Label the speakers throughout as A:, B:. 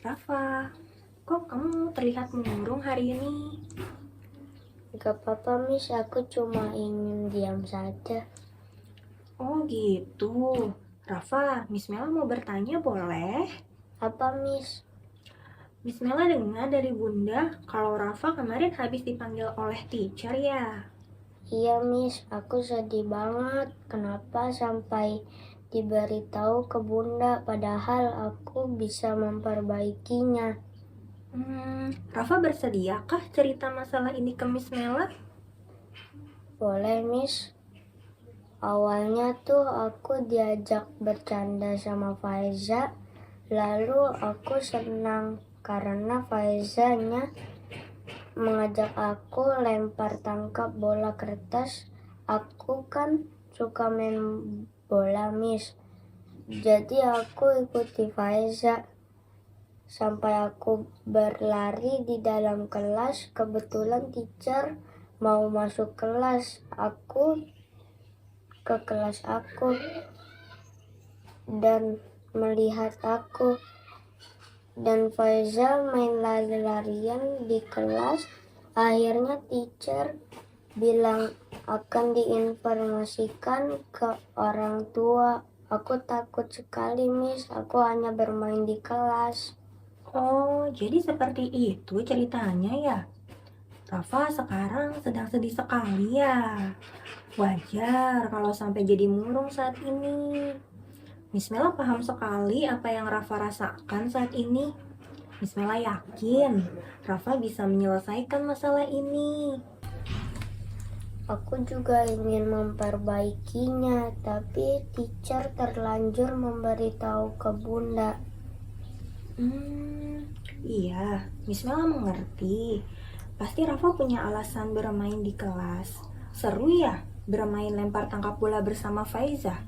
A: Rafa, kok kamu terlihat murung hari ini?
B: Gak apa-apa, Miss. Aku cuma ingin diam saja.
A: Oh gitu. Rafa, Miss Mela mau bertanya boleh?
B: Apa, Miss?
A: Miss Mela dengar dari Bunda kalau Rafa kemarin habis dipanggil oleh teacher ya?
B: Iya, Miss. Aku sedih banget. Kenapa sampai diberitahu ke Bunda, padahal aku bisa memperbaikinya.
A: Rafa bersediakah cerita masalah ini ke Miss Mela?
B: Boleh, Miss. Awalnya tuh aku diajak bercanda sama Faiza. Lalu aku senang karena Faizanya mengajak aku lempar tangkap bola kertas. Aku kan suka main bola, Miss. Jadi aku ikuti Faiza sampai aku berlari di dalam kelas. Kebetulan teacher mau masuk kelas. Aku ke kelas aku dan melihat aku dan Faiza main lari-larian di kelas. Akhirnya teacher bilang akan diinformasikan ke orang tua. Aku takut sekali, Miss. Aku hanya bermain di kelas.
A: Oh, jadi seperti itu ceritanya ya? Rafa sekarang sedang sedih sekali ya? Wajar kalau sampai jadi murung saat ini. Miss Mela paham sekali apa yang Rafa rasakan saat ini. Miss Mela yakin Rafa bisa menyelesaikan masalah ini.
B: Aku juga ingin memperbaikinya, tapi teacher terlanjur memberitahu ke Bunda.
A: Iya, Miss Mela mengerti. Pasti Rafa punya alasan bermain di kelas. Seru ya bermain lempar tangkap bola bersama Faiza?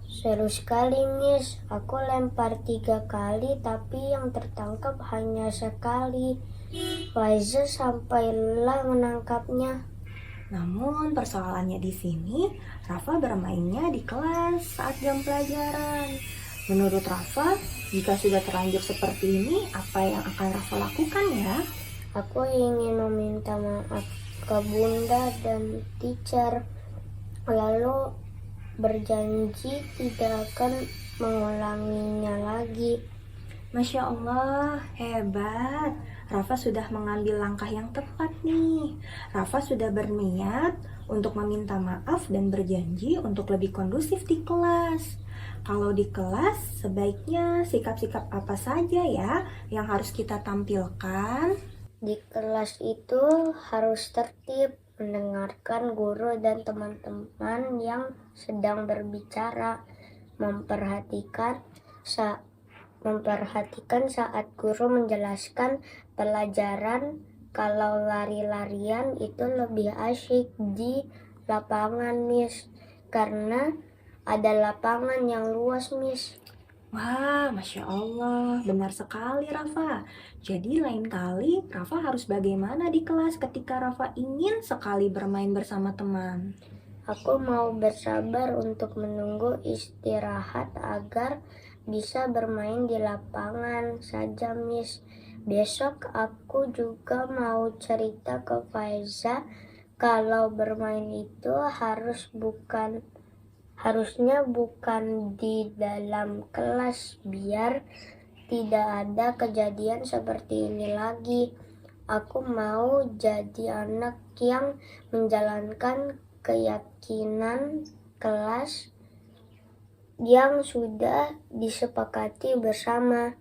B: Seru sekali, Miss. Aku lempar 3 kali, tapi yang tertangkap hanya sekali. Faiza sampai lelah menangkapnya.
A: Namun persoalannya di sini, Rafa bermainnya di kelas saat jam pelajaran. Menurut Rafa, jika sudah terlanjur seperti ini, apa yang akan Rafa lakukan ya?
B: Aku ingin meminta maaf ke Bunda dan teacher, lalu berjanji tidak akan mengulanginya lagi.
A: Masya Allah, hebat. Rafa sudah mengambil langkah yang tepat nih. Rafa sudah berniat untuk meminta maaf dan berjanji untuk lebih kondusif di kelas. Kalau di kelas, sebaiknya sikap-sikap apa saja ya yang harus kita tampilkan?
B: Di kelas itu harus tertib, mendengarkan guru dan teman-teman yang sedang berbicara, memperhatikan saat guru menjelaskan pelajaran. Kalau lari-larian itu lebih asyik di lapangan, Miss, karena ada lapangan yang luas, Miss.
A: Wah, Masya Allah, benar sekali Rafa. Jadi lain kali Rafa harus bagaimana di kelas ketika Rafa ingin sekali bermain bersama teman?
B: Aku mau bersabar untuk menunggu istirahat agar bisa bermain di lapangan saja, Miss. Besok aku juga mau cerita ke Faiza kalau bermain itu harusnya bukan di dalam kelas, biar tidak ada kejadian seperti ini lagi. Aku mau jadi anak yang menjalankan keyakinan kelas yang sudah disepakati bersama.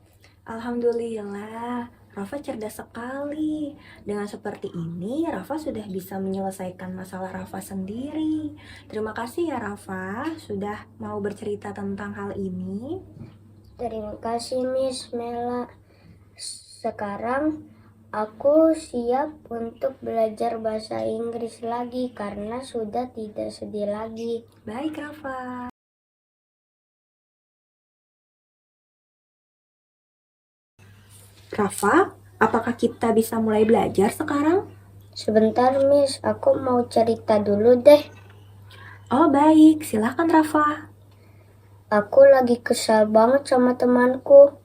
A: Alhamdulillah, Rafa cerdas sekali. Dengan seperti ini, Rafa sudah bisa menyelesaikan masalah Rafa sendiri. Terima kasih ya Rafa, sudah mau bercerita tentang hal ini.
B: Terima kasih, Miss Mela. Sekarang aku siap untuk belajar bahasa Inggris lagi karena sudah tidak sedih lagi.
A: Baik Rafa. Rafa, apakah kita bisa mulai belajar sekarang?
B: Sebentar, Miss, aku mau cerita dulu deh.
A: Oh baik, silahkan Rafa.
B: Aku lagi kesal banget sama temanku.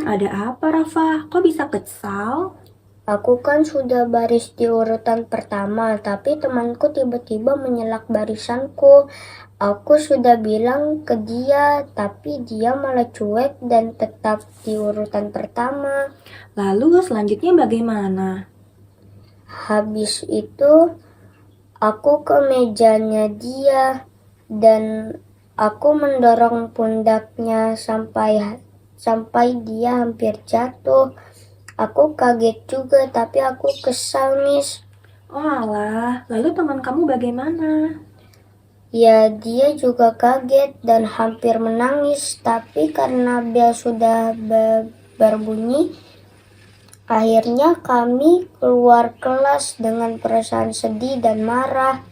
A: Ada apa Rafa? Kok bisa kesal?
B: Aku kan sudah baris di urutan pertama, tapi temanku tiba-tiba menyelak barisanku. Aku sudah bilang ke dia, tapi dia malah cuek dan tetap di urutan pertama.
A: Lalu selanjutnya bagaimana?
B: Habis itu, aku ke mejanya dia dan aku mendorong pundaknya sampai dia hampir jatuh. Aku kaget juga, tapi aku kesal, Miss.
A: Oh alah, lalu teman kamu bagaimana?
B: Ya, dia juga kaget dan hampir menangis, tapi karena bel sudah berbunyi, akhirnya kami keluar kelas dengan perasaan sedih dan marah.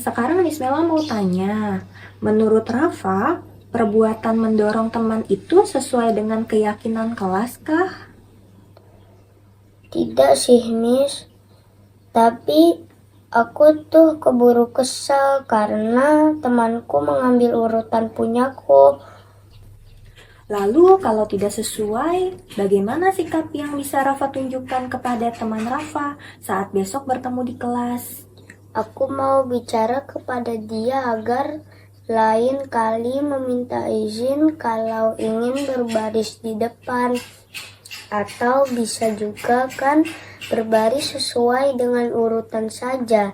A: Sekarang Miss Mela mau tanya, menurut Rafa, perbuatan mendorong teman itu sesuai dengan keyakinan kelas kah?
B: Tidak sih, Miss. Tapi aku tuh keburu kesal karena temanku mengambil urutan punyaku.
A: Lalu kalau tidak sesuai, bagaimana sikap yang bisa Rafa tunjukkan kepada teman Rafa saat besok bertemu di kelas?
B: Aku mau bicara kepada dia agar lain kali meminta izin kalau ingin berbaris di depan. Atau bisa juga kan berbaris sesuai dengan urutan saja.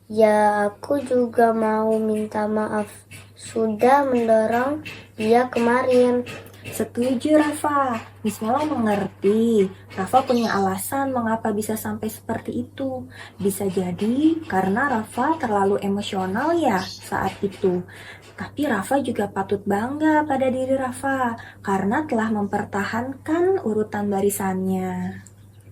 B: Ya, aku juga mau minta maaf sudah mendorong dia kemarin.
A: Setuju Rafa, Miss Mela mengerti. Rafa punya alasan mengapa bisa sampai seperti itu. Bisa jadi karena Rafa terlalu emosional ya saat itu. Tapi Rafa juga patut bangga pada diri Rafa karena telah mempertahankan urutan barisannya.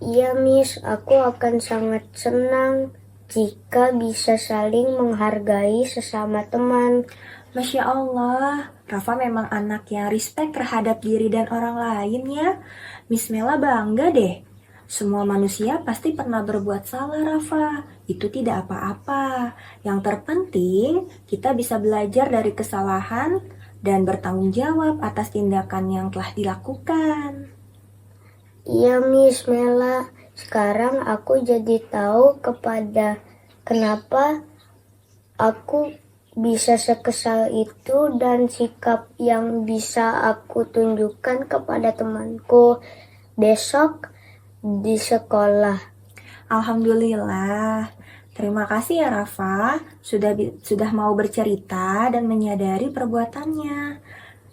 B: Iya, Miss, aku akan sangat senang jika bisa saling menghargai sesama teman.
A: Masya Allah, Rafa memang anak yang respect terhadap diri dan orang lain ya. Miss Mela bangga deh. Semua manusia pasti pernah berbuat salah, Rafa. Itu tidak apa-apa. Yang terpenting, kita bisa belajar dari kesalahan dan bertanggung jawab atas tindakan yang telah dilakukan.
B: Iya, Miss Mela. Sekarang aku jadi tahu kenapa aku bisa sekesal itu dan sikap yang bisa aku tunjukkan kepada temanku besok di sekolah.
A: Alhamdulillah. Terima kasih ya Rafa, sudah mau bercerita dan menyadari perbuatannya.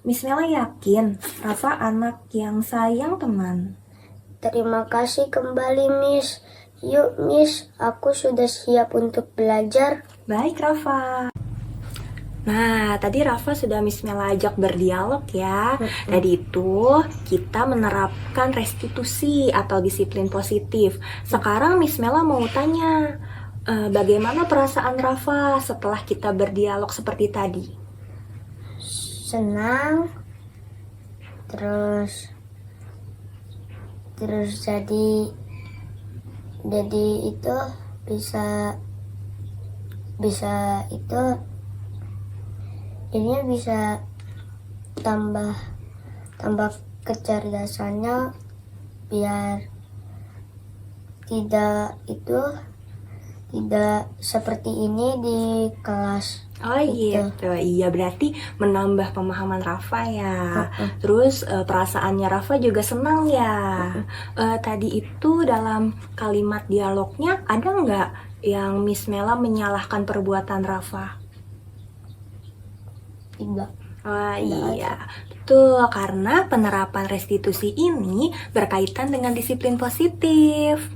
A: Miss Mela yakin Rafa anak yang sayang teman.
B: Terima kasih kembali, Miss. Yuk, Miss, aku sudah siap untuk belajar.
A: Baik Rafa. Nah, tadi Rafa sudah Miss Mela ajak berdialog ya. Tadi itu kita menerapkan restitusi atau disiplin positif. Sekarang Miss Mela mau tanya, bagaimana perasaan Rafa setelah kita berdialog seperti tadi?
B: Senang, terus jadi itu bisa itu jadinya bisa tambah kecerdasannya biar tidak seperti ini di kelas.
A: Oh gitu, iya berarti menambah pemahaman Rafa ya. Terus perasaannya Rafa juga senang ya. Tadi itu dalam kalimat dialognya ada nggak yang Miss Mela menyalahkan perbuatan Rafa?
B: Tidak.
A: Oh iya, betul, karena penerapan restitusi ini berkaitan dengan disiplin positif.